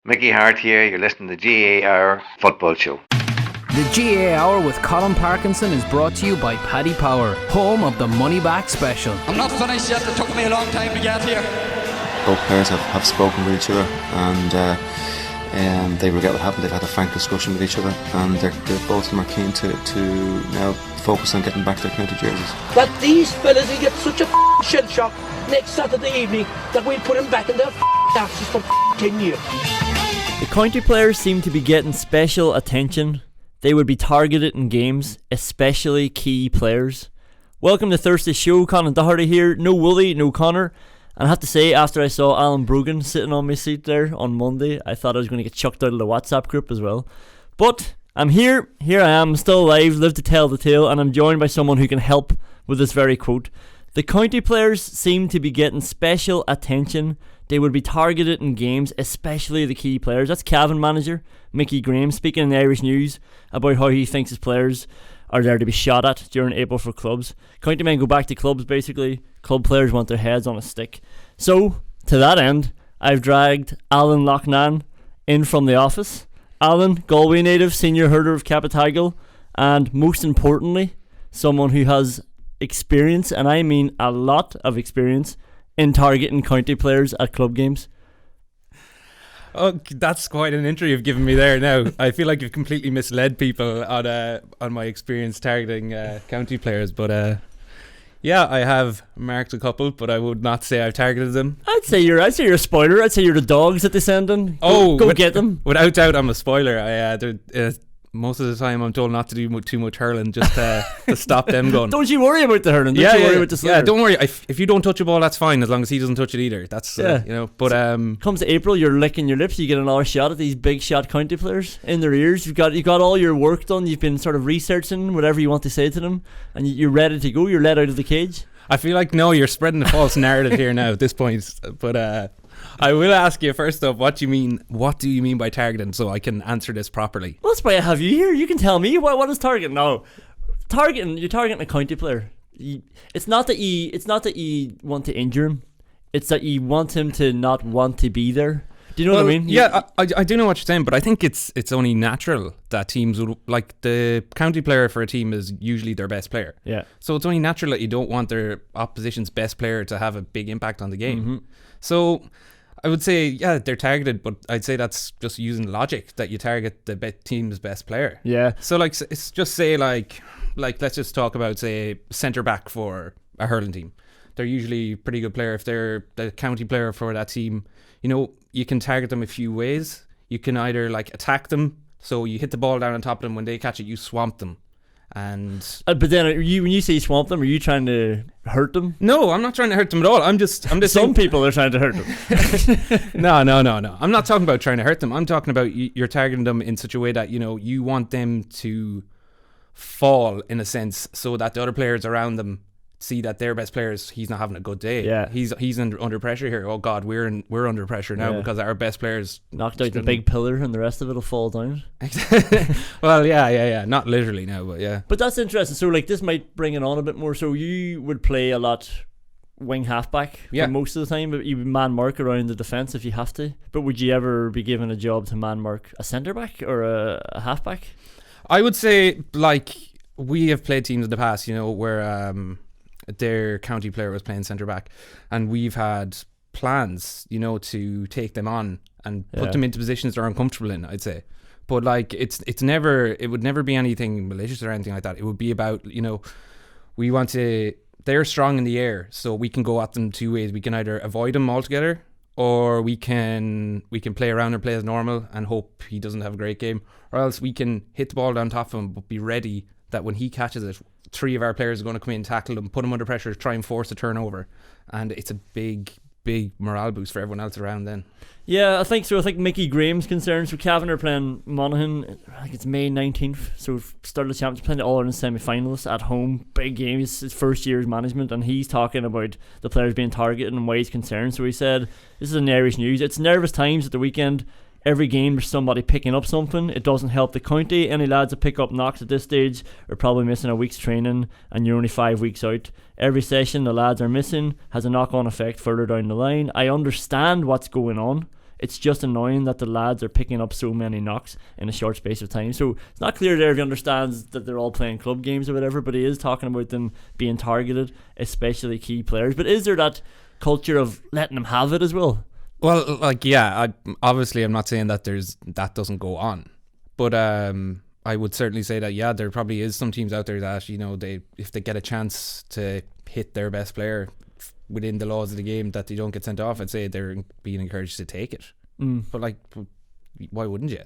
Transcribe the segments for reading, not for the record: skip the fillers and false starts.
Mickey Hart here, you're listening to the GAA Hour Football Show. The GAA Hour with Colin Parkinson is brought to you by Paddy Power, home of the Money Back Special. I'm not finished yet, it took me a long time to get here. Both players have spoken with each other and they regret what happened. They've had a frank discussion with each other, and they're both of them are keen to now focus on getting back their county jerseys. That these fellas will get such a shell shock next Saturday evening that we'll put them back in their asses for 10 years. The county players seem to be getting special attention. They would be targeted in games, especially key players. Welcome to Thursday's show. Conan Doherty here. No Wooly, no Connor. And I have to say, after I saw Alan Loughnane sitting on my seat there on Monday, I thought I was going to get chucked out of the WhatsApp group as well. But I'm here. Here I am, still alive, live to tell the tale, and I'm joined by someone who can help with this very quote. The county players seem to be getting special attention. They would be targeted in games, especially the key players. That's Cavan manager Mickey Graham speaking in the Irish News about how he thinks his players are there to be shot at during April for clubs. County men go back to clubs basically. Club players want their heads on a stick. So, to that end, I've dragged Alan Loughnane in from the office. Alan, Galway native, senior herder of Capitagal, and most importantly, someone who has experience, and I mean a lot of experience, in targeting county players at club games. Oh, that's quite an intro you've given me there now. I feel like you've completely misled people on my experience targeting county players, but yeah, I have marked a couple, but I would not say I've targeted them. I'd say you're a spoiler. I'd say you're the dogs that they send in. Go get them. Without doubt, I'm a spoiler. Most of the time I'm told not to do too much hurling, just to stop them going. Don't you worry about the hurling. Don't you worry about the sliotar. Yeah, don't worry. If you don't touch a ball, that's fine, as long as he doesn't touch it either. That's But comes to April, you're licking your lips. You get another shot at these big shot county players in their ears. You've got all your work done. You've been sort of researching whatever you want to say to them, and you're ready to go. You're let out of the cage. I feel like you're spreading a false narrative here now at this point. But I will ask you first off, what do you mean by targeting, so I can answer this properly? Well, that's why I have you here. You can tell me what is targeting. No, you're targeting a county player. It's not that you want to injure him. It's that you want him to not want to be there. Do you know what I mean? Yeah, I do know what you're saying, but I think it's only natural that teams would, like, the county player for a team is usually their best player. Yeah. So it's only natural that you don't want their opposition's best player to have a big impact on the game. Mm-hmm. So I would say, yeah, they're targeted, but I'd say that's just using logic, that you target the team's best player. Yeah. So, like, it's just say, like let's just talk about, say, centre back for a hurling team. They're usually a pretty good player. If they're the county player for that team, you can target them a few ways. You can either, like, attack them, so you hit the ball down on top of them. When they catch it, you swamp them. And but then when you say swamp them, are you trying to hurt them? No, I'm not trying to hurt them at all. I'm just some people are trying to hurt them. No. I'm not talking about trying to hurt them. I'm talking about you're targeting them in such a way that you want them to fall, in a sense, so that the other players around them see that their best players, he's not having a good day. Yeah, he's under pressure here. Oh God, we're under pressure now because our best players knocked out the big pillar, and the rest of it'll fall down. Well, yeah, not literally now, but yeah. But that's interesting. So, like, this might bring it on a bit more. So you would play a lot wing halfback for most of the time, but you would man mark around the defence if you have to. But would you ever be given a job to man mark a centre back or a halfback? I would say, like, we have played teams in the past, where their county player was playing centre back, and we've had plans, to take them on and put them into positions they're uncomfortable in, I'd say. But, like, it would never be anything malicious or anything like that. It would be about, they're strong in the air, so we can go at them two ways. We can either avoid them altogether, or we can play around or play as normal and hope he doesn't have a great game, or else we can hit the ball down top of him but be ready that when he catches it, three of our players are going to come in, tackle him, put him under pressure, try and force a turnover, and it's a big morale boost for everyone else around then. Yeah, I think so. I think Mickey Graham's concerned. So Cavan are playing Monaghan, I think it's May 19th, so started the championship, playing the All-Ireland semi-finalists at home. Big game, it's his first year as management, and he's talking about the players being targeted and why he's concerned. So he said, this is in the Irish News, it's nervous times at the weekend. Every game there's somebody picking up something. It doesn't help the county. Any lads that pick up knocks at this stage are probably missing a week's training, and you're only 5 weeks out. Every session the lads are missing has a knock-on effect further down the line. I understand what's going on. It's just annoying that the lads are picking up so many knocks in a short space of time. So it's not clear there if he understands that they're all playing club games or whatever, but he is talking about them being targeted, especially key players. But is there that culture of letting them have it as well? Well, like, yeah, obviously I'm not saying that that doesn't go on, but I would certainly say that, yeah, there probably is some teams out there that, you know, if they get a chance to hit their best player within the laws of the game, that they don't get sent off. I'd say they're being encouraged to take it. But like, why wouldn't you?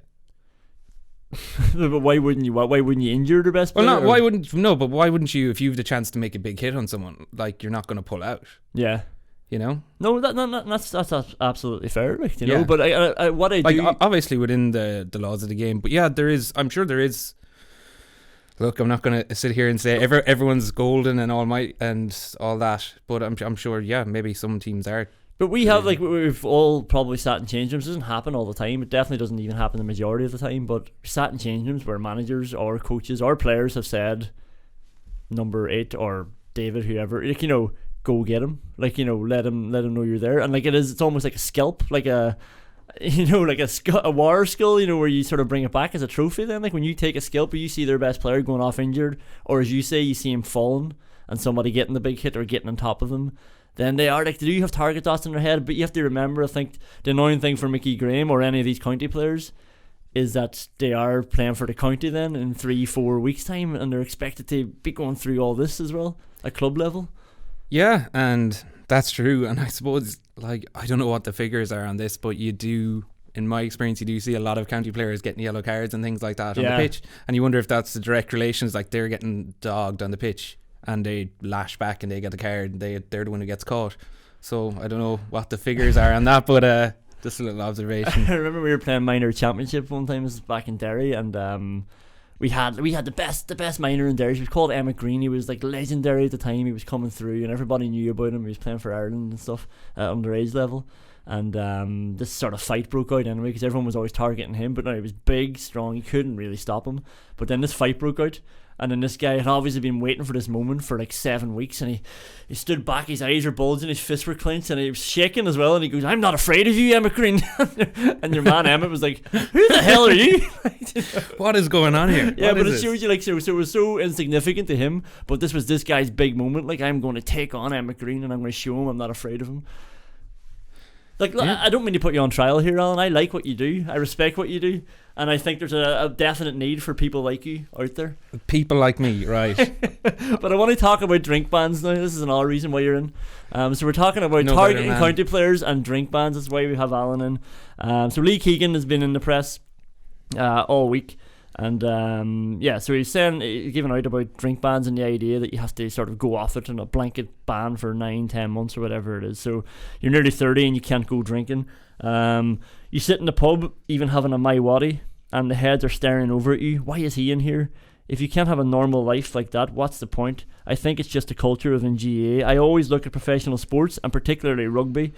But why wouldn't you? Why wouldn't you injure the best player? Well, why wouldn't? No, but why wouldn't you? If you have the chance to make a big hit on someone, like, you're not going to pull out. Yeah. You know? No, that's absolutely fair, like, you know. But what I do, obviously within the laws of the game. But yeah, there is. I'm sure there is. Look, I'm not going to sit here and say everyone's golden and all might and all that, but I'm sure, yeah, maybe some teams are. But we have, like, we've all probably sat in change rooms. It doesn't happen all the time. It definitely doesn't even happen the majority of the time. But sat in change rooms where managers or coaches or players have said, number 8 or David, whoever, like, you know, go get him. Like, you know, let him know you're there. And like, it's almost like a scalp, like a, you know, like a war skill, you know, where you sort of bring it back as a trophy. Then, like, when you take a scalp, you see their best player going off injured, or as you say, you see him falling and somebody getting the big hit or getting on top of him, then they are like, they do have target dots in their head. But you have to remember, I think the annoying thing for Mickey Graham or any of these county players is that they are playing for the county then in 3-4 weeks time, and they're expected to be going through all this as well at club level. Yeah, and that's true. And I suppose, like, I don't know what the figures are on this, but you do, in my experience, you do see a lot of county players getting yellow cards and things like that on the pitch, and you wonder if that's the direct relations, like they're getting dogged on the pitch and they lash back and they get the card, and they're the one who gets caught. So I don't know what the figures are on that, but just a little observation. I remember we were playing minor championship one time. This was back in Derry, and we had the best minor in Derry. He was called Emmett Green. He was like legendary at the time. He was coming through, and everybody knew about him. He was playing for Ireland and stuff at underage level. And this sort of fight broke out anyway, because everyone was always targeting him. But no, he was big, strong. You couldn't really stop him. But then this fight broke out. And then this guy had obviously been waiting for this moment for like 7 weeks, and he stood back, his eyes were bulging, his fists were clenched, and he was shaking as well, and he goes, "I'm not afraid of you, Emmett Green." And your man Emmett was like, "Who the hell are you?" What is going on here? Yeah, but it shows you, like, so it was so insignificant to him, but this was this guy's big moment. Like, I'm going to take on Emmett Green, and I'm going to show him I'm not afraid of him. Like, yeah. I don't mean to put you on trial here, Alan. I like what you do. I respect what you do. And I think there's a definite need for people like you out there. People like me, right. But I want to talk about drink bans now. This is another reason why you're in. So we're talking about targeting county players and drink bans. That's why we have Alan in. So Lee Keegan has been in the press all week. And so he's giving out about drink bans and the idea that you have to sort of go off it in a blanket ban for 9-10 months or whatever it is. So you're nearly 30 and you can't go drinking. You sit in the pub, even having a my waddy, and the heads are staring over at you. Why is he in here? If you can't have a normal life like that, what's the point? I think it's just a culture within GAA. I always look at professional sports, and particularly rugby.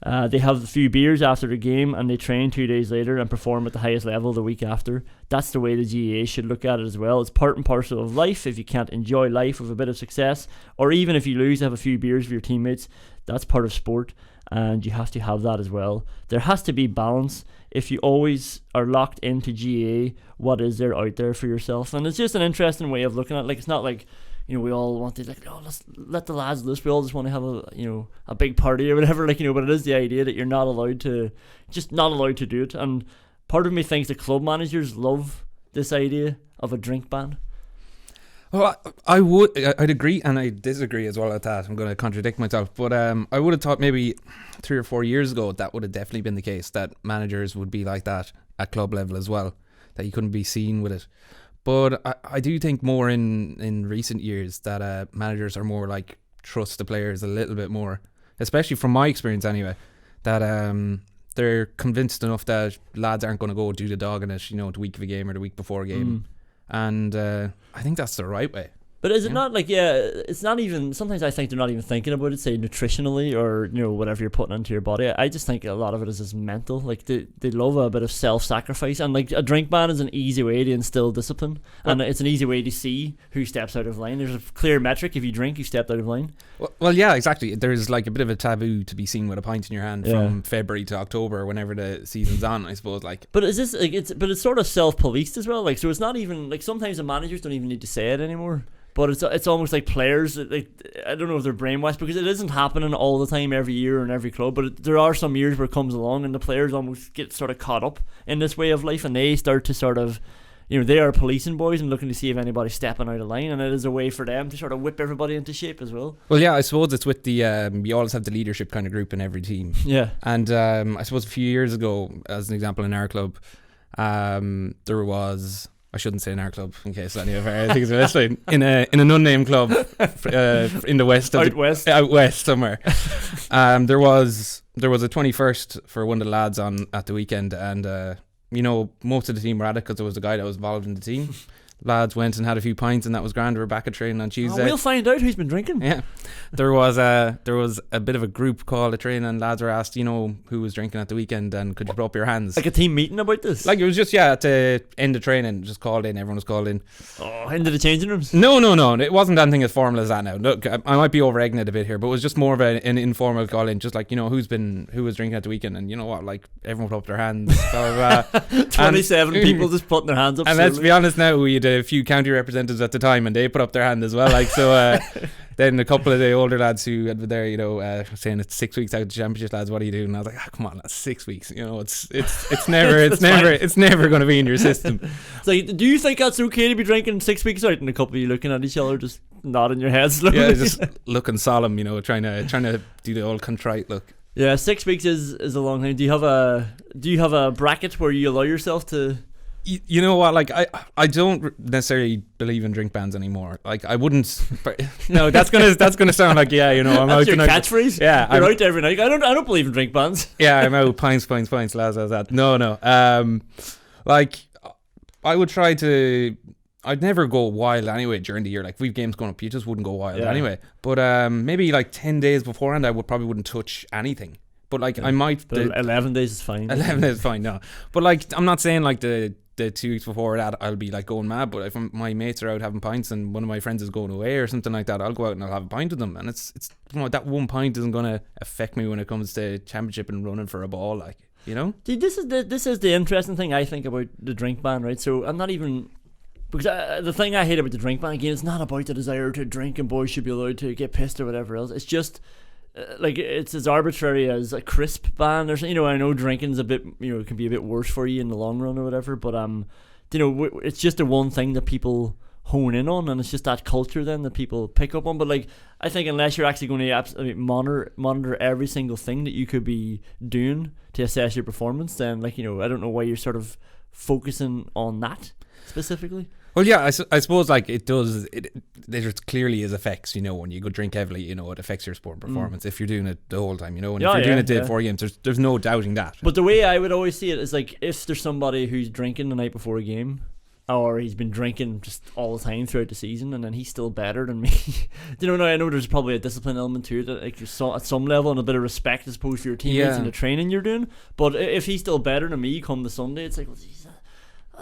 They have a few beers after the game, and they train 2 days later and perform at the highest level the week after. That's the way the GAA should look at it as well. It's part and parcel of life. If you can't enjoy life with a bit of success, or even if you lose, have a few beers with your teammates, that's part of sport, and you have to have that as well. There has to be balance. If you always are locked into GAA, what is there out there for yourself? And it's just an interesting way of looking at it. Like, it's not like, you know, we all want to, like, oh, let's let the lads loose. We all just want to have a big party or whatever, like, you know. But it is the idea that you're not allowed to do it. And part of me thinks the club managers love this idea of a drink ban. Well, I'd agree, and I disagree as well at that. I'm going to contradict myself, but I would have thought maybe 3 or 4 years ago that would have definitely been the case, that managers would be like that at club level as well, that you couldn't be seen with it. But I do think more in recent years that managers are more like, trust the players a little bit more, especially from my experience anyway, that they're convinced enough that lads aren't going to go do the dog in it, you know, the week of a game or the week before a game. And I think that's the right way. But is it not like, it's not even, sometimes I think they're not even thinking about it, say nutritionally or, whatever you're putting into your body. I just think a lot of it is just mental. Like they love a bit of self-sacrifice, and like a drink ban is an easy way to instill discipline, and it's an easy way to see who steps out of line. There's a clear metric: if you drink, you stepped out of line. Well, yeah, exactly. There's like a bit of a taboo to be seen with a pint in your hand from February to October, whenever the season's on, I suppose. Like, but is this like it's sort of self-policed as well? Like, so it's not even like sometimes the managers don't even need to say it anymore. But it's almost like players, like, I don't know if they're brainwashed, because it isn't happening all the time every year in every club, but there are some years where it comes along and the players almost get sort of caught up in this way of life, and they start to sort of, they are policing boys and looking to see if anybody's stepping out of line, and it is a way for them to sort of whip everybody into shape as well. Well, yeah, I suppose it's with the you always have the leadership kind of group in every team. Yeah. And I suppose a few years ago, as an example, in our club, there was... I shouldn't say in our club in case any of our things are listening. In an unnamed club in the west, out west somewhere. There was a 21st for one of the lads on at the weekend, and most of the team were at it because there was a guy that was involved in the team. Lads went and had a few pints, and that was grand. We're back at training on Tuesday. We'll find out who's been drinking. Yeah, there was a bit of a group call at training, and lads were asked, who was drinking at the weekend, and could you put up your hands? Like a team meeting about this? Like it was just at the end of training, just called in. Everyone was called in. Oh, into the changing rooms? No. It wasn't anything as formal as that. Now, look, I might be over egging it a bit here, but it was just more of an informal call in, just like who was drinking at the weekend, and like everyone put up their hands. Blah, blah, blah. 27 people just putting their hands up. And let's be honest now, we had a few county representatives at the time, and they put up their hand as well. Like so, then a couple of the older lads who had been there, saying it's 6 weeks out of the championship, lads. What are you doing? And I was like, come on, that's 6 weeks. It's never going to be in your system. So, do you think that's okay to be drinking 6 weeks out, and a couple of you looking at each other, just nodding your heads slowly? Yeah, just looking solemn, trying to do the old contrite look. Yeah, 6 weeks is a long time. Do you have a bracket where you allow yourself to? You know what? Like I don't necessarily believe in drink bans anymore. Like I wouldn't. No, that's gonna sound like I'm that's out. Your catchphrase. Yeah, you're out every night. I don't believe in drink bans. Yeah, I'm out. Pints, lads. That. No. Like I would try to. I'd never go wild anyway during the year. Like if we've games going up, you just wouldn't go wild anyway. But maybe like 10 days beforehand, I wouldn't touch anything. But like I might. But 11 days is fine. 11 days is fine. No, but like I'm not saying like the 2 weeks before that I'll be like going mad. But if my mates are out having pints and one of my friends is going away or something like that, I'll go out and I'll have a pint with them. And it's that one pint isn't going to affect me when it comes to championship and running for a ball. Like See, this is the interesting thing I think about the drink ban, right? So I'm not even. Because the thing I hate about the drink ban, again, it's not about the desire to drink and boys should be allowed to get pissed or whatever else. It's just like it's as arbitrary as a crisp ban or something. I know drinking's a bit, it can be a bit worse for you in the long run or whatever. But it's just the one thing that people hone in on, and it's just that culture then that people pick up on. But like I think unless you're actually going to monitor every single thing that you could be doing to assess your performance, then I don't know why you're sort of focusing on that specifically. Well, yeah, I suppose like it does. There clearly is effects. When you go drink heavily, it affects your sport performance. If you're doing it the whole time, and if you're doing it day before games, there's no doubting that. But the way I would always see it is like if there's somebody who's drinking the night before a game, or he's been drinking just all the time throughout the season, and then he's still better than me. I know there's probably a discipline element to it, like at some level, and a bit of respect, I suppose, for your teammates and the training you're doing. But if he's still better than me come the Sunday, it's like, well, geez,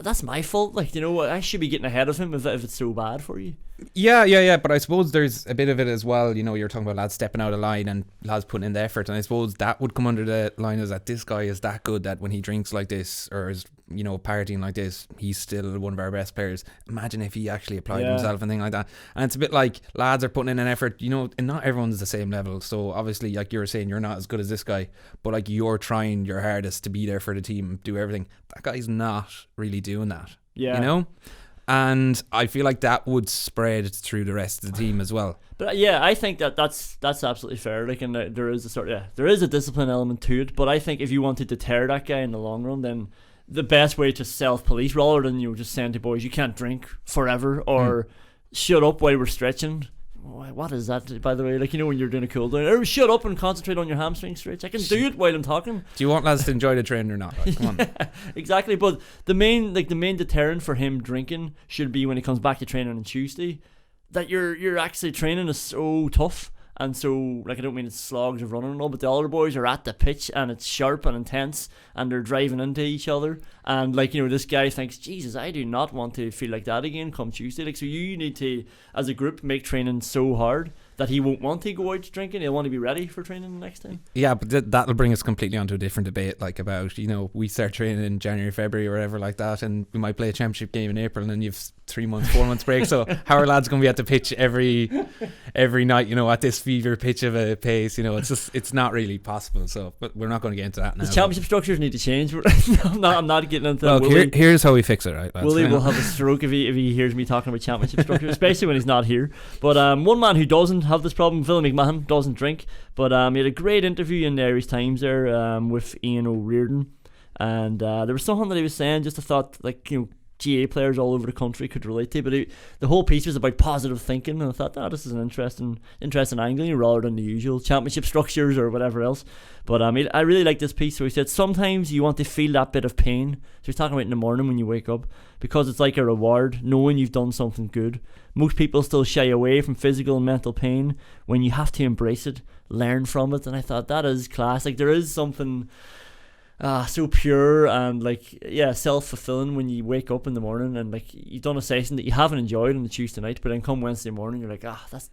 that's my fault. Like, I should be getting ahead of him if it's so bad for you. Yeah. But I suppose there's a bit of it as well. You're talking about lads stepping out of line and lads putting in the effort. And I suppose that would come under the line as that this guy is that good that when he drinks like this or is, partying like this, he's still one of our best players. Imagine if he actually applied himself and thing like that. And it's a bit like lads are putting in an effort, and not everyone's the same level. So obviously, like you were saying, you're not as good as this guy, but like you're trying your hardest to be there for the team, do everything. That guy's not really doing that. Yeah. And I feel like that would spread through the rest of the team as well. But I think that's absolutely fair. Like, and there is a discipline element to it. But I think if you want to deter that guy in the long run, then the best way to self-police, rather than just saying to boys, you can't drink forever or shut up while we're stretching. What is that, by the way? Like, when you're doing a cool down, or shut up and concentrate on your hamstring stretch. I can do it while I'm talking. Do you want lads to enjoy the training or not? Like, come on. Exactly. But the main deterrent for him drinking should be when he comes back to training on Tuesday. that you're actually training is so tough. And so, like, I don't mean it's slogs of running and all, but the other boys are at the pitch and it's sharp and intense and they're driving into each other. And, like, you know, this guy thinks, Jesus, I do not want to feel like that again come Tuesday. Like, so you need to, as a group, make training so hard that he won't want to go out drinking. He'll want to be ready for training the next time. Yeah, but that'll bring us completely onto a different debate, like about, you know, we start training in January, February or whatever like that, and we might play a championship game in April and then you've 3 months, 4 months break. So how are lads going to be at the pitch every night, you know, at this fever pitch of a pace? You know, it's not really possible. So, but we're not going to get into that now. The championship structures need to change. I'm not getting into that. Well, here's how we fix it, right? Willie will have a stroke if he hears me talking about championship structures, especially when he's not here. But one man who doesn't have this problem, Phil McMahon, doesn't drink, but he had a great interview in the Irish Times there with Ian O'Riordan, and there was something that he was saying just I thought, like, you know, GA players all over the country could relate to, but the whole piece was about positive thinking, and I thought, this is an interesting angle rather than the usual championship structures or whatever else. But I really like this piece. So he said sometimes you want to feel that bit of pain. So he's talking about in the morning when you wake up, because it's like a reward knowing you've done something good. Most people still shy away from physical and mental pain when you have to embrace it, learn from it, and I thought that is class. Like, there is something so pure and, like, yeah, self-fulfilling when you wake up in the morning and, like, you've done a session that you haven't enjoyed on the Tuesday night, but then come Wednesday morning you're like,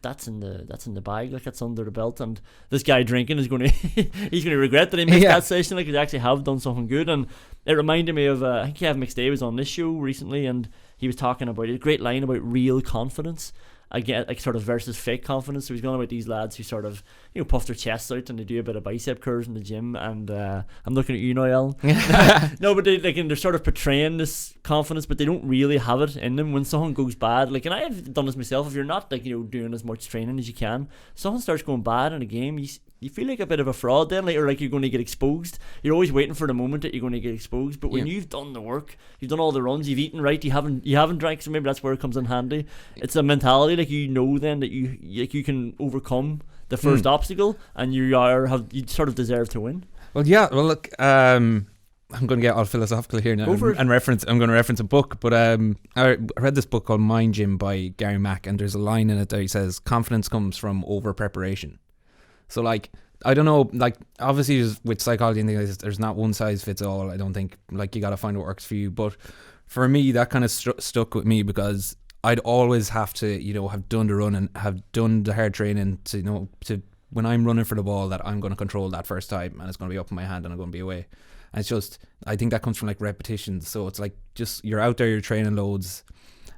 that's in the bag, like, that's under the belt, and this guy drinking is going to he's going to regret that he missed that session. Like, they actually have done something good. And it reminded me of I think Kevin McStay was on this show recently, and he was talking about a great line about real confidence, again, like, sort of versus fake confidence. So he's going about these lads who sort of, you know, puff their chests out and they do a bit of bicep curls in the gym, and I'm looking at you now, Alan. No, but they're sort of portraying this confidence, but they don't really have it in them. When something goes bad, like, and I have done this myself, if you're not, like, you know, doing as much training as you can, something starts going bad in a game, you feel like a bit of a fraud then, like, or like you're going to get exposed. You're always waiting for the moment that you're going to get exposed, but when you've done the work, you've done all the runs, you've eaten right, you haven't drank, so maybe that's where it comes in handy. It's a mentality, like, you know then that you can overcome the first obstacle, and you sort of deserve to win. Well, yeah. Well, look, I'm going to get all philosophical here now and reference. I'm going to reference a book, but I read this book called Mind Gym by Gary Mack, and there's a line in it that he says confidence comes from over preparation. So, like, I don't know, like, obviously with psychology and things, there's not one size fits all. I don't think, like, you got to find what works for you. But for me, that kind of stuck with me, because I'd always have to, you know, have done the run and have done the hard training to, you know, to when I'm running for the ball, that I'm going to control that first time and it's going to be up in my hand and I'm going to be away. And it's just, I think that comes from, like, repetitions. So it's like, just, you're out there, you're training loads,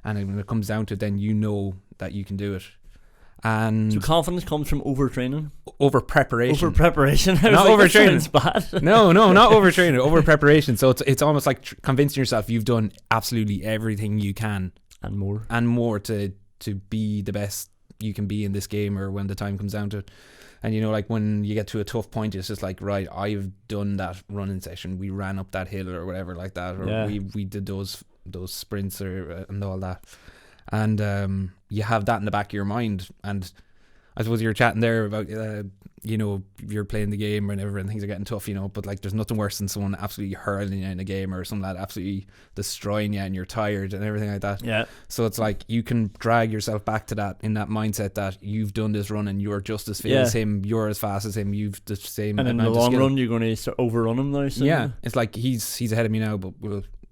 and when it comes down to it, then you know that you can do it. And so confidence comes from overtraining, over preparation, not overtraining. Bad. no, not overtraining, over preparation. So it's almost like convincing yourself you've done absolutely everything you can and more to be the best you can be in this game, or when the time comes down to it. And, you know, like, when you get to a tough point, it's just like, right, I've done that running session, we ran up that hill or whatever like that, or we did those sprints and all that. And you have that in the back of your mind. And I suppose you're chatting there about, you know, you're playing the game whenever and things are getting tough, you know, but, like, there's nothing worse than someone absolutely hurling you in a game, or some lad absolutely destroying you and you're tired and everything like that. Yeah. So it's like, you can drag yourself back to that, in that mindset that you've done this run and you're just as fit as him, you're as fast as him, you've the same. And in the long run, you're going to start overrun him now. So yeah. It's like, he's ahead of me now, but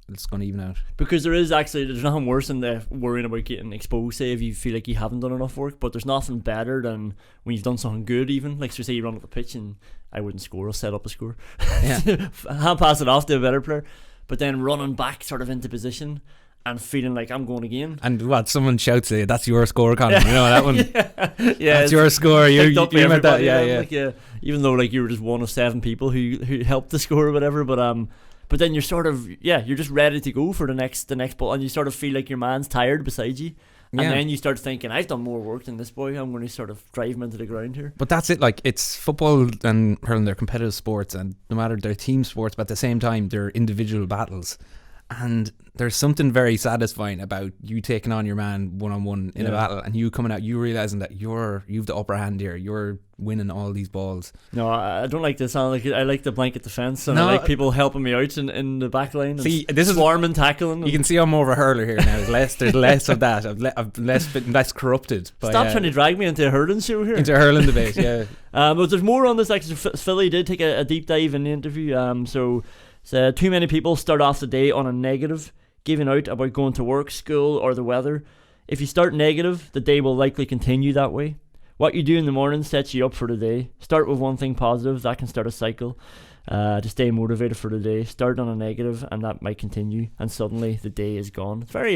it's going to even out. Because there's nothing worse than the worrying about getting exposed, say, if you feel like you haven't done enough work, but there's nothing better than when you've done something good. Even, like, so say you run up the pitch and I wouldn't score, I'll set up a score, hand pass it off to a better player, but then running back sort of into position and feeling like I'm going again. And what someone shouts at you, that's your score, Conan. You know that one. Yeah, that's your score. You meant that. Yeah. Like, even though, like, you were just one of 7 people who helped the score or whatever, but then you're sort of, you're just ready to go for the next ball, and you sort of feel like your man's tired beside you, and then you start thinking, I've done more work than this boy, I'm going to sort of drive him into the ground here. But that's it, like, it's football and hurling, they're competitive sports, and no matter they're team sports, but at the same time they're individual battles, And there's something very satisfying about you taking on your man one-on-one in a battle, and you coming out, you realising that you've the upper hand here, you're winning all these balls. No, I don't like this. I like the blanket defence, and I like people helping me out in the back line. See, this is swarming, tackling. You can see I'm more of a hurler here now. There's less of that. I've been less corrupted. Stop trying to drag me into a hurling show here. Into a hurling debate, yeah. But there's more on this. Actually, Philly did take a deep dive in the interview. So too many people start off the day on a negative, giving out about going to work, school, or the weather. If you start negative, the day will likely continue that way. What you do in the morning sets you up for the day. Start with one thing positive, that can start a cycle to stay motivated for the day. Start on a negative, and that might continue, and suddenly the day is gone. It's very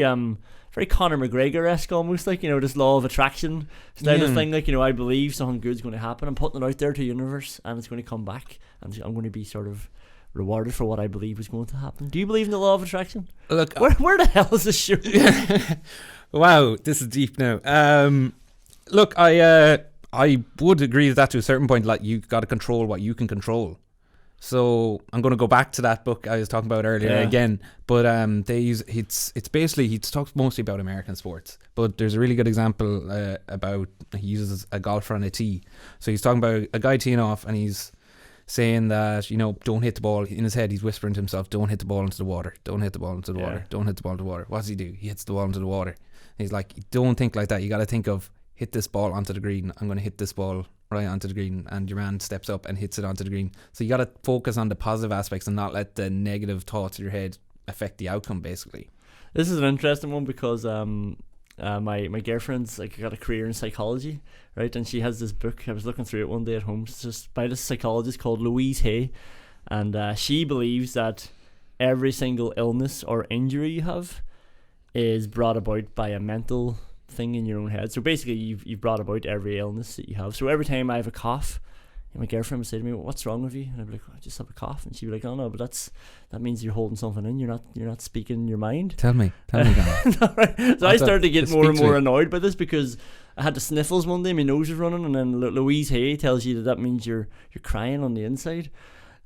Conor McGregor-esque almost, like, this law of attraction style of thing. Like, I believe something good's going to happen. I'm putting it out there to the universe, and it's going to come back, and I'm going to be sort of rewarded for what I believe is going to happen. Do you believe in the law of attraction? Look, where the hell is this show? Wow, this is deep now. Look, I would agree with that to a certain point. Like, you got to control what you can control. So I'm going to go back to that book I was talking about earlier again. But they use it's basically, he talks mostly about American sports. But there's a really good example about, he uses a golfer on a tee. So he's talking about a guy teeing off, and he's saying that, don't hit the ball. In his head, he's whispering to himself, don't hit the ball into the water. Don't hit the ball into the water. Don't hit the ball into the water. What does he do? He hits the ball into the water. And he's like, don't think like that. You got to think of, hit this ball onto the green. I'm going to hit this ball right onto the green, and your man steps up and hits it onto the green. So you got to focus on the positive aspects and not let the negative thoughts in your head affect the outcome, basically. This is an interesting one because my girlfriend's got a career in psychology, right? And she has this book. I was looking through it one day at home. It's just by this psychologist called Louise Hay, and she believes that every single illness or injury you have is brought about by a mental thing in your own head. So basically, you've brought about every illness that you have. So every time I have a cough, my girlfriend would say to me, "What's wrong with you?" And I'd be like, "I just have a cough." And she'd be like, "Oh no, but that means you're holding something in. You're not speaking your mind." Tell me. Right. So I started to get more and more annoyed by this because I had the sniffles one day. My nose was running, and then Louise Hay tells you that means you're crying on the inside.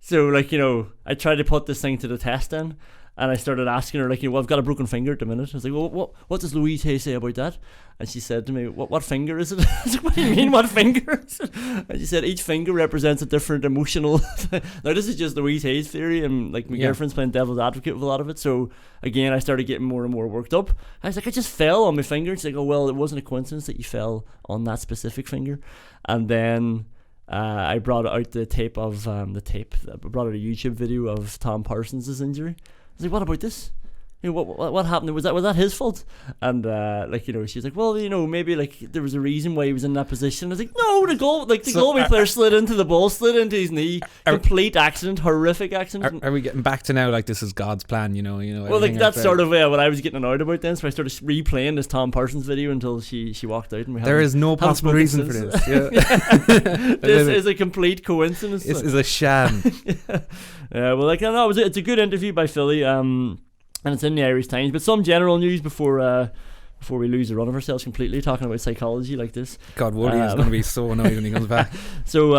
So I tried to put this thing to the test then. And I started asking her, well, I've got a broken finger at the minute. I was like, well, what does Louise Hay say about that? And she said to me, what finger is it? I was like, what do you mean, what finger is it? And she said, each finger represents a different emotional... Now, this is just Louise Hay's theory, and my girlfriend's playing devil's advocate with a lot of it. So, again, I started getting more and more worked up. I was like, I just fell on my finger. She's like, oh, well, it wasn't a coincidence that you fell on that specific finger. And then... I brought out the tape of I brought out a YouTube video of Tom Parsons' injury. I was like, what about this? What happened? Was that his fault? And she's like, well, maybe there was a reason why he was in that position. I was like, no, the goalie player slid into his knee. Complete accident, horrific accident. Are we getting back to now this is God's plan? Well, that's sort of what I was getting annoyed about then. So I started replaying this Tom Parsons video until she walked out, and there is no possible reason for this. Yeah. This is a complete coincidence. This is a sham. Well, it's a good interview by Philly. And it's in the Irish Times. But some general news before we lose the run of ourselves completely, talking about psychology like this. God, Woody is going to be so annoyed when he comes back. So,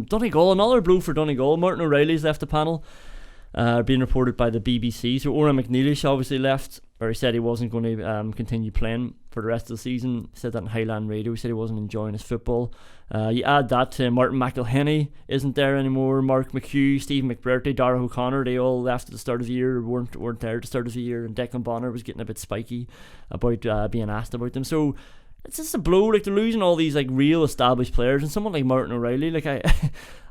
Donegal, another blow for Donegal. Martin O'Reilly's left the panel, being reported by the BBC. So, Oran McNeilish obviously left, or he said he wasn't going to continue playing for the rest of the season. He said that on Highland Radio. He said he wasn't enjoying his football. You add that to Martin McElhinney isn't there anymore. Mark McHugh, Stephen McBurty, Dara O'Connor, they all left at the start of the year, weren't there at the start of the year, and Declan Bonner was getting a bit spiky about being asked about them. So it's just a blow. They're losing all these real established players, and someone like Martin O'Reilly.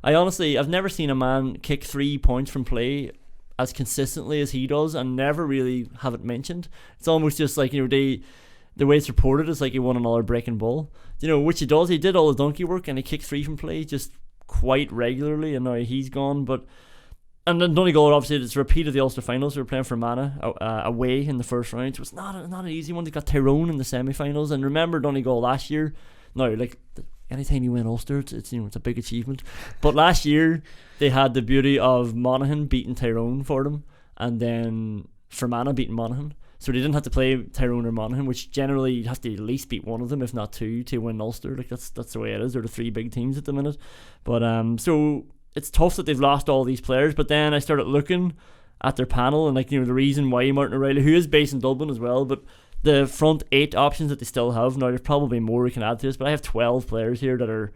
I honestly, I've never seen a man kick 3 points from play as consistently as he does, and never really have it mentioned. It's almost just the way it's reported is he won another breaking ball. Which he does. He did all the donkey work, and he kicked 3 from play just quite regularly, and now he's gone. And then Donegal, obviously, it's a repeat of the Ulster finals. They were playing Fermanagh away in the first round, so it's not an easy one. They got Tyrone in the semi-finals, and remember Donegal last year. Now, anytime you win Ulster, it's a big achievement. But last year they had the beauty of Monaghan beating Tyrone for them, and then Fermanagh beating Monaghan. So they didn't have to play Tyrone or Monaghan, which generally you'd have to at least beat one of them, if not two, to win Ulster. That's the way it is. They're the 3 big teams at the minute. But so it's tough that they've lost all these players. But then I started looking at their panel, and the reason why Martin O'Reilly, who is based in Dublin as well, but the front 8 options that they still have now, there's probably more we can add to this, but I have 12 players here that are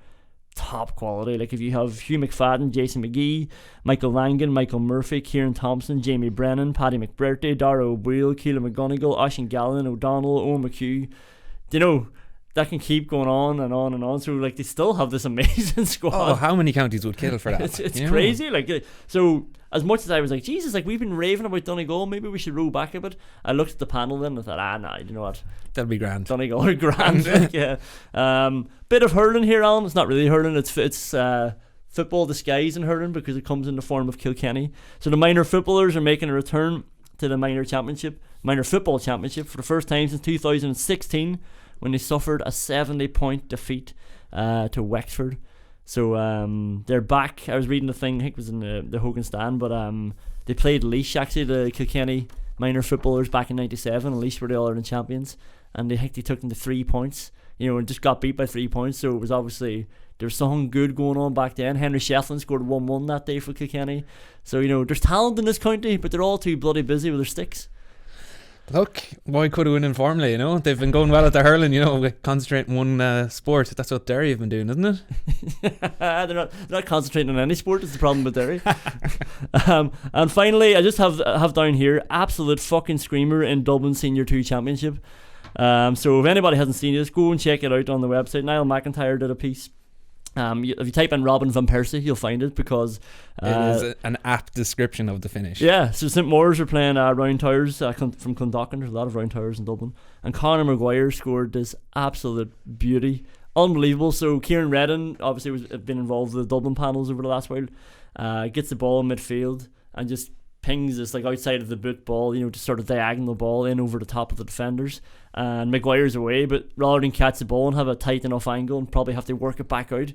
top quality. Like if you have Hugh McFadden, Jason McGee, Michael Langan, Michael Murphy, Kieran Thompson, Jamie Brennan, Paddy McBurty, Dara O'Boyle, Keelan McGonigal, Oisin Kiernan, O'Donnell, Owen McHugh, that can keep going on and on and on. So they still have this amazing squad. Oh, how many counties would kill for that? It's crazy. So as much as I was like, Jesus, we've been raving about Donegal, maybe we should roll back a bit. I looked at the panel then and I thought, nah, you know what? That'll be grand. Donegal are grand. Yeah. Bit of hurling here, Alan. It's not really hurling. It's football disguised in hurling because it comes in the form of Kilkenny. So the minor footballers are making a return to the minor football championship for the first time since 2016, when they suffered a 70-point defeat to Wexford. So they're back. I was reading the thing, I think it was in the Hogan stand, but they played Laois, actually, the Kilkenny minor footballers back in 97. Laois were the All-Ireland champions, and they took them to 3 points, and just got beat by 3 points. So it was obviously, there was something good going on back then. Henry Shefflin scored 1-1 that day for Kilkenny. So, there's talent in this county, but they're all too bloody busy with their sticks. Look, why could have won in Formula, They've been going well at the hurling, concentrating on one sport. That's what Derry have been doing, isn't it? They're not concentrating on any sport. It's the problem with Derry. And finally, I just have down here, absolute fucking screamer in Dublin Senior 2 Championship. So if anybody hasn't seen this, go and check it out on the website. Niall McIntyre did a piece. If you type in Robin van Persie, you'll find it, because it is an apt description of the finish. Yeah, so St Maur's are playing Round Towers from Clondalkin. There's a lot of Round Towers in Dublin, and Conor Maguire scored this absolute beauty, unbelievable. So Kieran Redden obviously has been involved with the Dublin panels over the last while. Gets the ball in midfield and just pings this outside of the boot ball, just sort of diagonal ball in over the top of the defenders, and Maguire's away, but rather than catch the ball and have a tight enough angle and probably have to work it back out,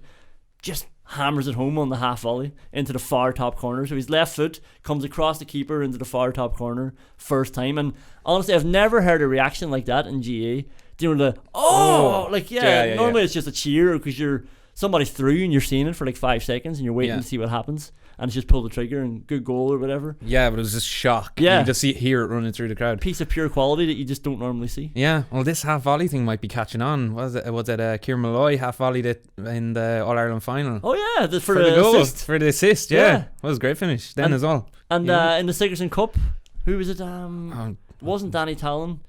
just hammers it home on the half volley into the far top corner. So his left foot comes across the keeper into the far top corner first time, and honestly I've never heard a reaction like that in GAA. Normally it's just a cheer because somebody's through and you're seeing it for 5 seconds and you're waiting to see what happens, and it's just pull the trigger and good goal or whatever. Yeah, but it was just shock. Yeah, you just hear it running through the crowd. Piece of pure quality that you just don't normally see. Yeah, well, this half volley thing might be catching on. Was it Kieran Malloy half volleyed it in the All Ireland final? Oh yeah, for the goal, assist. For the assist. Yeah, it was a great finish then as well. And in the Sigerson Cup, who was it? Wasn't Danny Talon?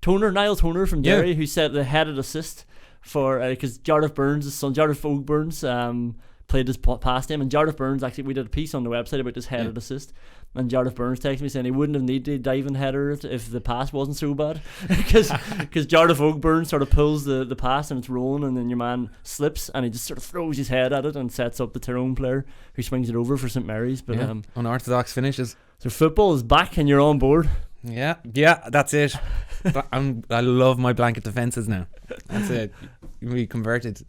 Niall Toner from Derry, who set the headed assist for because Jarlath Burns' son, Jarlath Oak Burns, played this past him, and Jarlath Burns, actually we did a piece on the website about this headed assist, and Jarlath Burns texted me saying he wouldn't have needed to dive and header it if the pass wasn't so bad, because Jarlath Oak Burns sort of pulls the pass and it's rolling, and then your man slips and he just sort of throws his head at it and sets up the Tyrone player who swings it over for St Mary's. But unorthodox finishes. So football is back and you're on board. Yeah, that's it. I love my blanket defences now. That's it. We converted.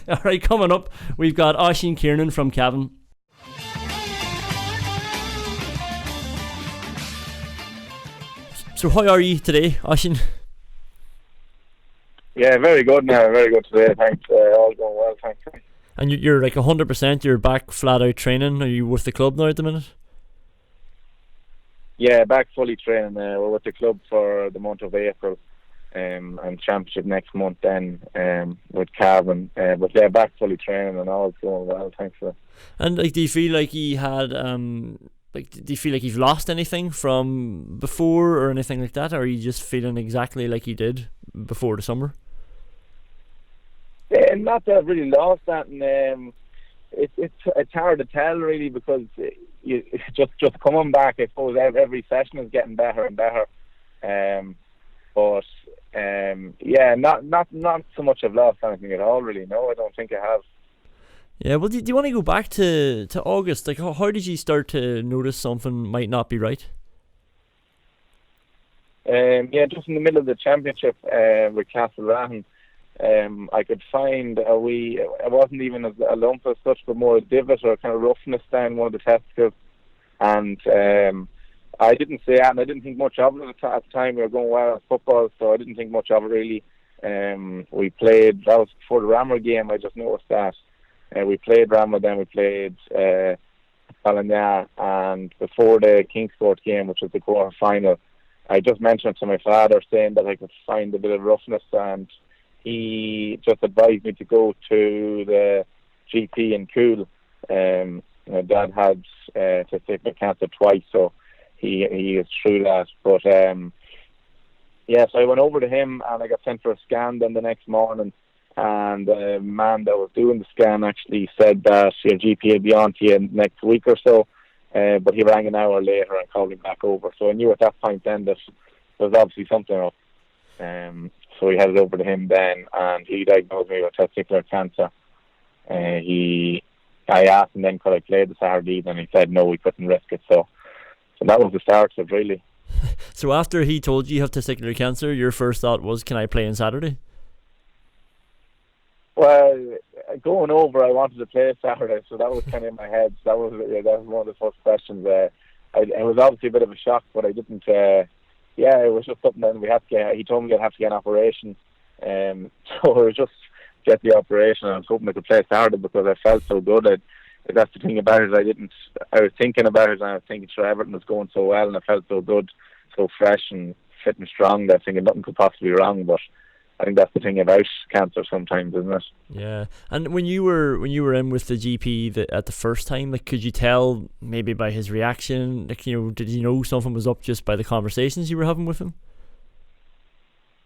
Alright, coming up, we've got Oisin Kiernan from Cavan. So how are you today, Oisin? Yeah, very good now. Very good today, thanks. All going well, thanks. And you're 100%, you're back flat out training. Are you with the club now at the minute? Yeah, back fully training. We're with the club for the month of April, and championship next month then with Cavan. But yeah, back fully training and all going well, thanks for that. And do you feel like you had do you feel like you've lost anything from before or anything like that, or are you just feeling exactly like you did before the summer? Not that I've really lost that, and it's hard to tell really, because you just coming back, I suppose every session is getting better and better. Not so much I've lost anything at all really. No, I don't think I have. Yeah, well, do you want to go back to August? How did you start to notice something might not be right? Just in the middle of the championship with Castlerahan, I could find it wasn't even a lump as such, but more a divot or a kind of roughness down one of the testicles, and I didn't say that, and I didn't think much of it at the time. We were going well at football, so I didn't think much of it really. We played, that was before the Rammer game, I just noticed that. We played Rammer, then we played Ballina, and before the Kingsport game, which was the quarter final, I just mentioned to my father saying that I could find a bit of roughness, and he just advised me to go to the GP in Cool. My dad had testicular cancer twice, so he is through that. But so I went over to him and I got sent for a scan then the next morning. And the man that was doing the scan actually said that your GP will be on to you next week or so. But he rang an hour later and called me back over. So I knew at that point then that there was obviously something up. So we headed over to him then, and he diagnosed me with testicular cancer. I asked him then could I play the Saturday, and he said no, we couldn't risk it. So that was the start of it, really. So after he told you have testicular cancer, your first thought was, can I play on Saturday? Well, going over, I wanted to play Saturday, so that was kind of in my head. That was one of the first questions. It was obviously a bit of a shock, but I didn't. It was just something that we had to get. He told me I'd have to get an operation, so it was just get the operation. I was hoping I could play Saturday because I felt so good. That's the thing about it. I was thinking about it, and I was thinking, sure, everything was going so well, and I felt so good, so fresh and fit and strong that I was thinking nothing could possibly be wrong. But I think that's the thing about cancer sometimes, isn't it? Yeah. And when you were in with the GP at the first time, like, could you tell maybe by his reaction, like, did you know something was up just by the conversations you were having with him?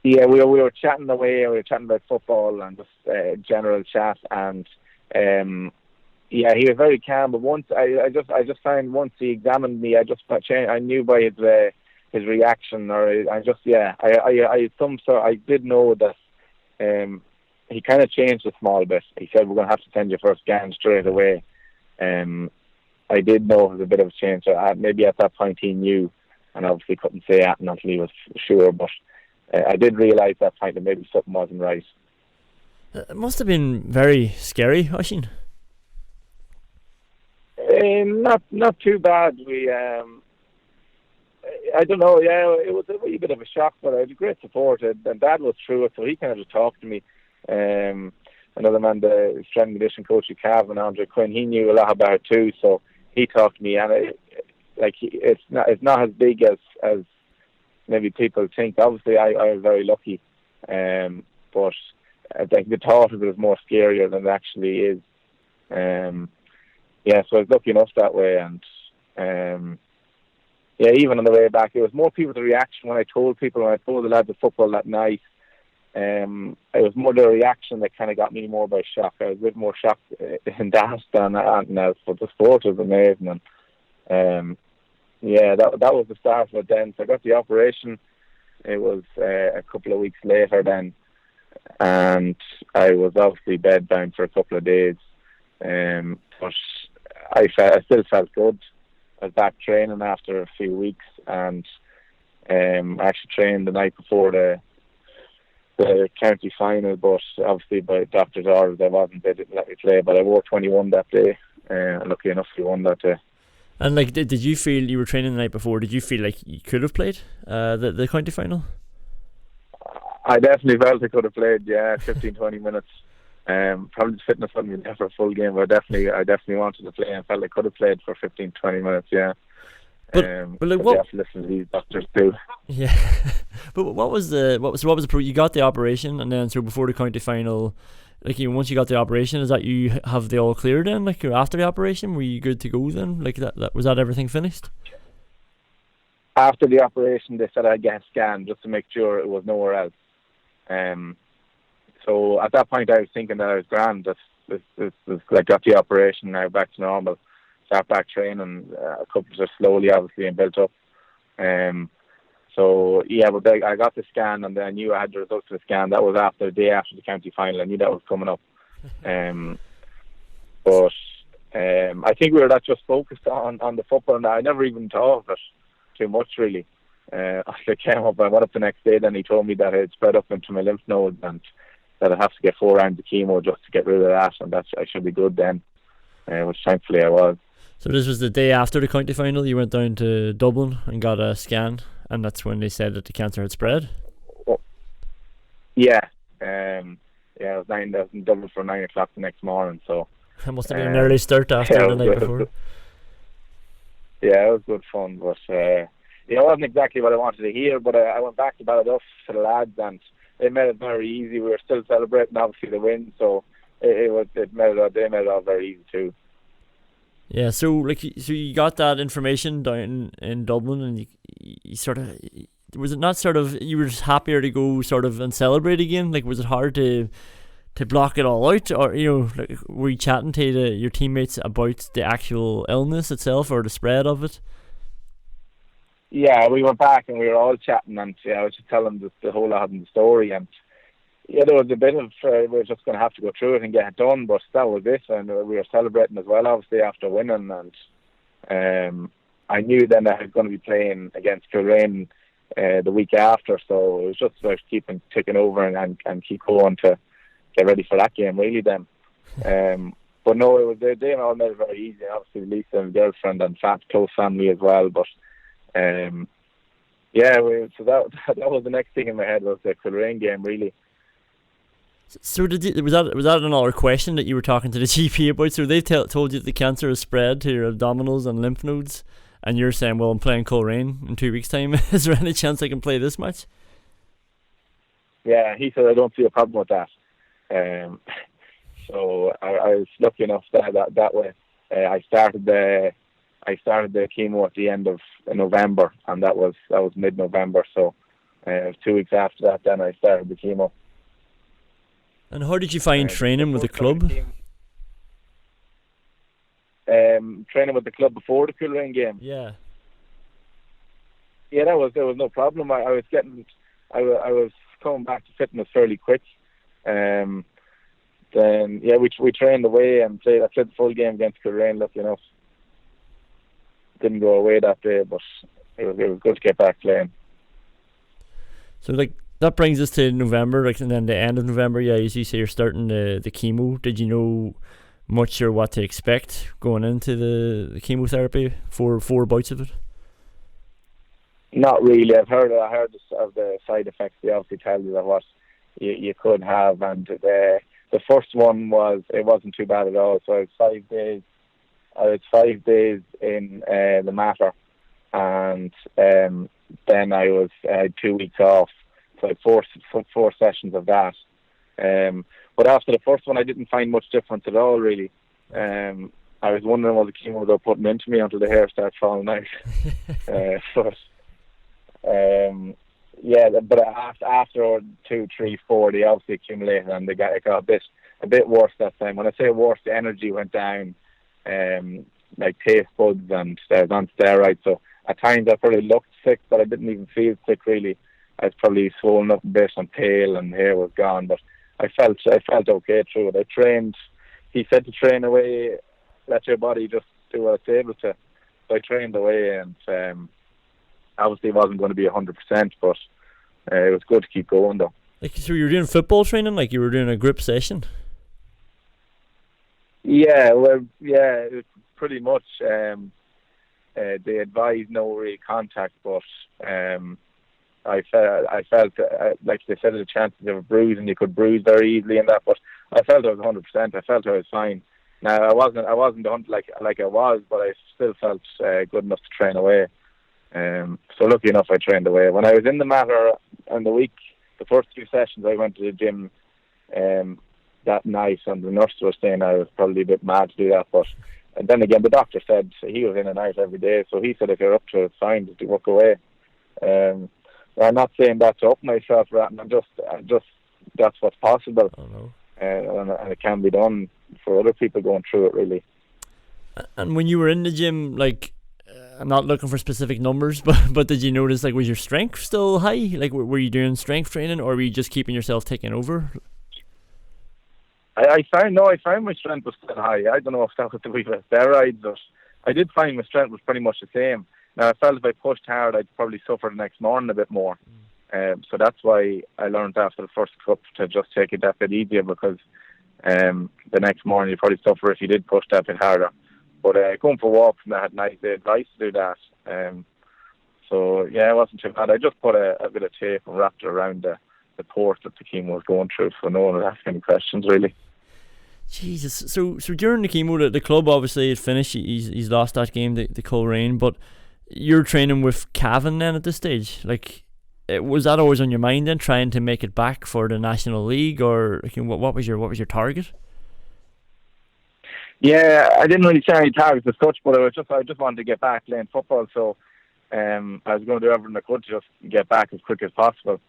Yeah, we were chatting away. We were chatting about football and just general chat, and he was very calm. But once I just found once he examined me, I knew by his reaction, or I did know that he kind of changed a small bit. He said we're going to have to send you for a scan straight away. I did know it was a bit of a change. Maybe at that point he knew, and obviously couldn't say that until he was sure. But I did realise that point that maybe something wasn't right. It must have been very scary, Oisin. Not too bad. I don't know. Yeah, it was a wee bit of a shock, but I had great support. And Dad was through it, so he kind of just talked to me. Another man, the strength and conditioning coach at Cavan, Andre Quinn, he knew a lot about it too, so he talked to me. And it's not as big as maybe people think. Obviously, I was very lucky, but I think the thought of it is more scarier than it actually is. So I was lucky enough that way, and even on the way back, it was more people's reaction when I told the lads of football that night. It was more the reaction that kind of got me more by shock. I was a bit more shocked in that than anything else, but the sport was amazing. And that was the start of it then. So I got the operation. It was a couple of weeks later then, and I was obviously bedbound for a couple of days. But I still felt good. I was back training after a few weeks, and I actually trained the night before the county final, but obviously by doctor's orders they didn't let me play, but I wore 21 that day, and lucky enough we won that day. And did you feel, you were training the night before, did you feel like you could have played the county final? I definitely felt I could have played, 15-20 minutes. Probably the fitness wasn't me there for a full game, but I definitely wanted to play and felt I could have played for 15-20 minutes, yeah. But like, what? You have to listen to these doctors too. Yeah, but what was the you got the operation, and then so before the county final, like, once you got the operation, is that you have the all clear then? Like, after the operation, were you good to go then? Like, that was that everything finished? After the operation, they said I'd get a scan just to make sure it was nowhere else. So at that point, I was thinking that I was grand. I got the operation, now back to normal. Start back training. A couple are slowly, obviously, and built up. But I got the scan, and then I knew I had the results of the scan. That was after the day after the county final. I knew that was coming up. But I think we were just focused on the football, and I never even thought of it too much, really. After it came up, I went up the next day, then he told me that it had spread up into my lymph nodes, and that I'd have to get 4 rounds of chemo just to get rid of that, and that I should be good then, which thankfully I was. So this was the day after the county final. You went down to Dublin and got a scan, and that's when they said that the cancer had spread? Yeah. I was in Dublin for 9 o'clock the next morning, so... It must have been an early start after the night before. Yeah, it was good fun, but it wasn't exactly what I wanted to hear. But I went back to Baladuff to the lads, and they made it very easy. We were still celebrating, obviously, the win, so they made it all very easy too. Yeah, so you got that information down in Dublin, and you sort of, was it not sort of, you were just happier to go sort of and celebrate again? Like, was it hard to block it all out, or like, were you chatting to your teammates about the actual illness itself or the spread of it? Yeah, we went back and we were all chatting, and I was just telling them the whole lot of the story, and there was a bit of we were just going to have to go through it and get it done, but that was it, and we were celebrating as well, obviously, after winning, and I knew then that I was going to be playing against Kilrain the week after, so it was just about keeping ticking over and keep going to get ready for that game, really, then. But no, it was, they all made it very easy. Obviously, Lisa and girlfriend and close family as well, but so that was the next thing in my head, was the Kilrain game, really. So was that another question that you were talking to the GP about? So they told you that the cancer has spread to your abdominals and lymph nodes, and you're saying, well, I'm playing Coleraine in 2 weeks' time. Is there any chance I can play this match? Yeah, he said, I don't see a problem with that. So I was lucky enough that way. I started the chemo at the end of November, and that was mid-November. So 2 weeks after that, then I started the chemo. And how did you find training with the club? Training with the club before the Kilrain game. Yeah. Yeah, there was no problem. I was coming back to fitness fairly quick. Then we trained away and played. I played the full game against Kilrain, lucky enough. Didn't go away that day, but it was good to get back playing. So that brings us to November, and then the end of November, as you say, you're starting the chemo. Did you know much or what to expect going into the chemotherapy for 4 bouts of it? Not really. I heard of the side effects. They obviously tell you that what you could have, and the first one wasn't too bad at all. So I was 5 days in the Mater, and then I had 2 weeks off. So I had four sessions of that. But after the first one, I didn't find much difference at all, really. I was wondering what the chemo they were putting into me until the hair started falling out. But after 2, 3, 4, they obviously accumulated, and it got a bit worse that time. When I say worse, the energy went down, like taste buds, and I was on steroids. So at times I probably looked sick, but I didn't even feel sick, really. I was probably swollen up a bit and pale, and hair was gone, but I felt okay through it. I trained. He said to train away, let your body just do what it's able to. So I trained away, and obviously it wasn't going to be 100%, but it was good to keep going though. So you were doing football training, like you were doing a group session? Yeah, it was pretty much. They advised no real contact, but I felt like they said the chances of a bruise, and you could bruise very easily in that, but I felt I was 100%. I felt I was fine. Now I wasn't like I was, but I still felt good enough to train away. So lucky enough, I trained away. When I was in the Mater on the week, the first 2 sessions, I went to the gym that night, and the nurse was saying I was probably a bit mad to do that, but and then again the doctor said he was in and out every day, so he said if you're up to it, fine, just work away. I'm not saying that to up myself, and I'm just that's what's possible. And it can be done for other people going through it, really. And when you were in the gym, like, I'm not looking for specific numbers, but did you notice, like, was your strength still high? Like, were you doing strength training, or were you just keeping yourself taking over? I found my strength was still high. I don't know if that was the week of steroids, but I did find my strength was pretty much the same. Now I felt if I pushed hard, I'd probably suffer the next morning a bit more. So that's why I learned after the first cup to just take it that bit easier, because the next morning you'd probably suffer if you did push that bit harder. But going for walks and that at night, they advised to do that. So yeah, it wasn't too bad. I just put a bit of tape and wrapped it around the port that the chemo was going through, so no one would ask any questions, really. Jesus. So during the chemo, the club obviously had finished. He's lost that game, the Coleraine, but you're training with Cavan then at this stage. Like, was that always on your mind then, trying to make it back for the National League, or what was your target? Yeah, I didn't really set any targets as such, but I just wanted to get back playing football, so I was going to do everything I could to just get back as quick as possible.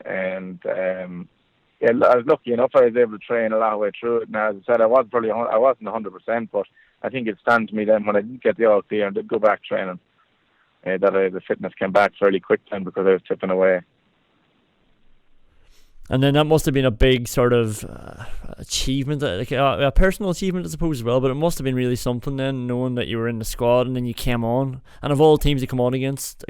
And yeah, I was lucky enough. I was able to train a lot of the way through it. Now, as I said, I wasn't 100%, but I think it stands to me then when I didn't get the all clear and did go back training, that the fitness came back fairly quick then because I was tipping away. And then that must have been a big sort of achievement, like a personal achievement, I suppose, as well. But it must have been really something then, knowing that you were in the squad and then you came on. And of all teams you come on against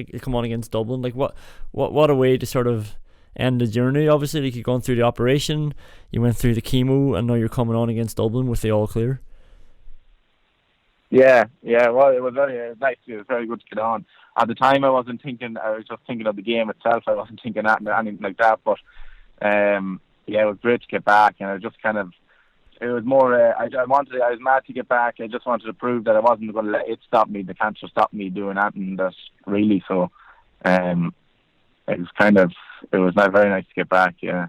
Dublin. Like what a way to sort of end the journey. Obviously, like, you've gone through the operation, you went through the chemo, and now you're coming on against Dublin with the all clear. Yeah. Well, it was nice. It was very good to get on. At the time, I wasn't thinking. I was just thinking of the game itself. I wasn't thinking anything like that. But yeah, it was great to get back, and I just kind of. It was more. I was mad to get back. I just wanted to prove that I wasn't going to let it stop me. The cancer stopped me doing that, and that's really so. It was not very nice to get back. Yeah.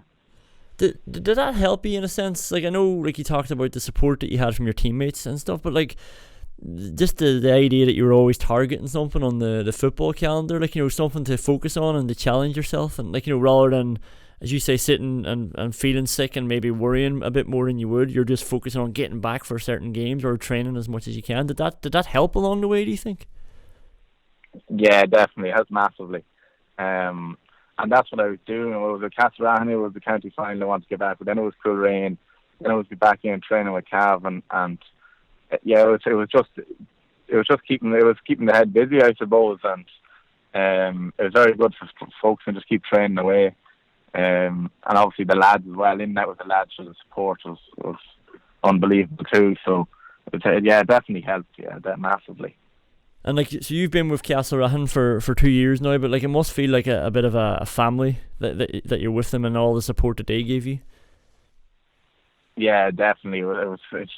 Did that help you in a sense? Like, I know, like, you talked about the support that you had from your teammates and stuff, but like, just the idea that you were always targeting something on the football calendar, like, something to focus on and to challenge yourself, and like, rather than, as you say, sitting and feeling sick and maybe worrying a bit more than you would, you're just focusing on getting back for certain games or training as much as you can. Did that help along the way, do you think? Yeah, definitely. It helped massively. And that's what I was doing. It was at Castlerahan, it was the county final I wanted to get back, but then it was Coleraine, then I was back in training with Cav, and yeah, it was just keeping the head busy, I suppose, and it was very good for folks and just keep training away, and obviously the lads as well. In that with the lads, for the support was unbelievable too. So it definitely helped. Yeah, that massively. And like, so you've been with Castlerahan for 2 years now, but like, it must feel like a bit of a family that you're with them and all the support that they gave you. Yeah, definitely.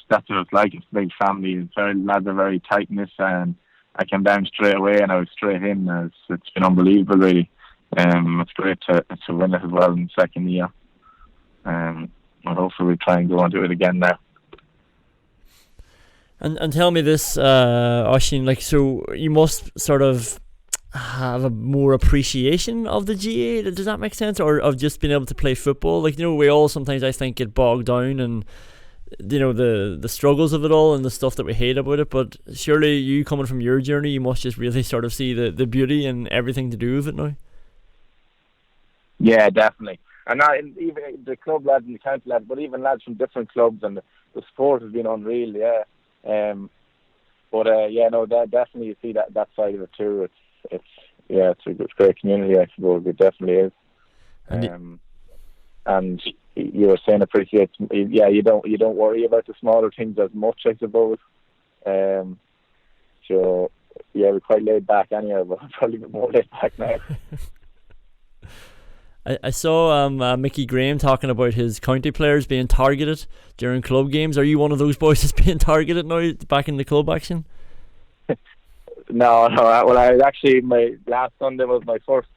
That's what it's like. It's a big family. Lads are very tight knit, and I came down straight away and I was straight in. It's been unbelievable, really. It's great to win it as well in the second year. And hopefully we try and go on to it again now. And tell me this, Oisin, like, so you must sort of have a more appreciation of the GAA. Does that make sense? Or of just being able to play football? Like, we all sometimes, I think, get bogged down and, the struggles of it all and the stuff that we hate about it. But surely you coming from your journey, you must just really sort of see the beauty and everything to do with it now. Yeah, definitely. And not even the club lads and the county lads, but even lads from different clubs, and the sport has been unreal, yeah. That definitely, you see that side of it too. It's a great community, I suppose. It definitely is. And you were saying appreciate. Yeah, you don't worry about the smaller things as much, I suppose. So yeah, we're quite laid back anyway, but I'm probably a bit more laid back now. I saw Mickey Graham talking about his county players being targeted during club games. Are you one of those boys that's being targeted now, back in the club action? No. Well, my last Sunday was my first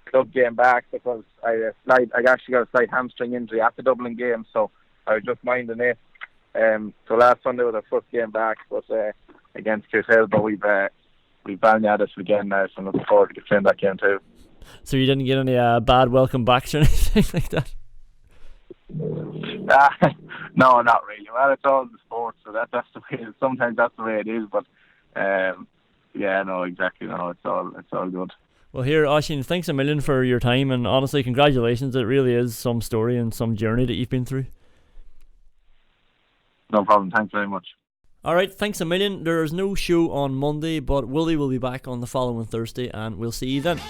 club game back, because I actually got a slight hamstring injury at the Dublin game, so I was just minding it. So last Sunday was our first game back, but against Kirkhill, but we've banned us again now, so I'm looking forward to playing that game too. So you didn't get any bad welcome backs or anything like that? No, not really. Well, it's all the sport, so that's the way. Sometimes that's the way it is, but exactly. No, it's all good. Well, here, Oisin, thanks a million for your time, and honestly, congratulations. It really is some story and some journey that you've been through. No problem. Thanks very much. Alright, thanks a million. There's no show on Monday, but Willie will be back on the following Thursday, and we'll see you then.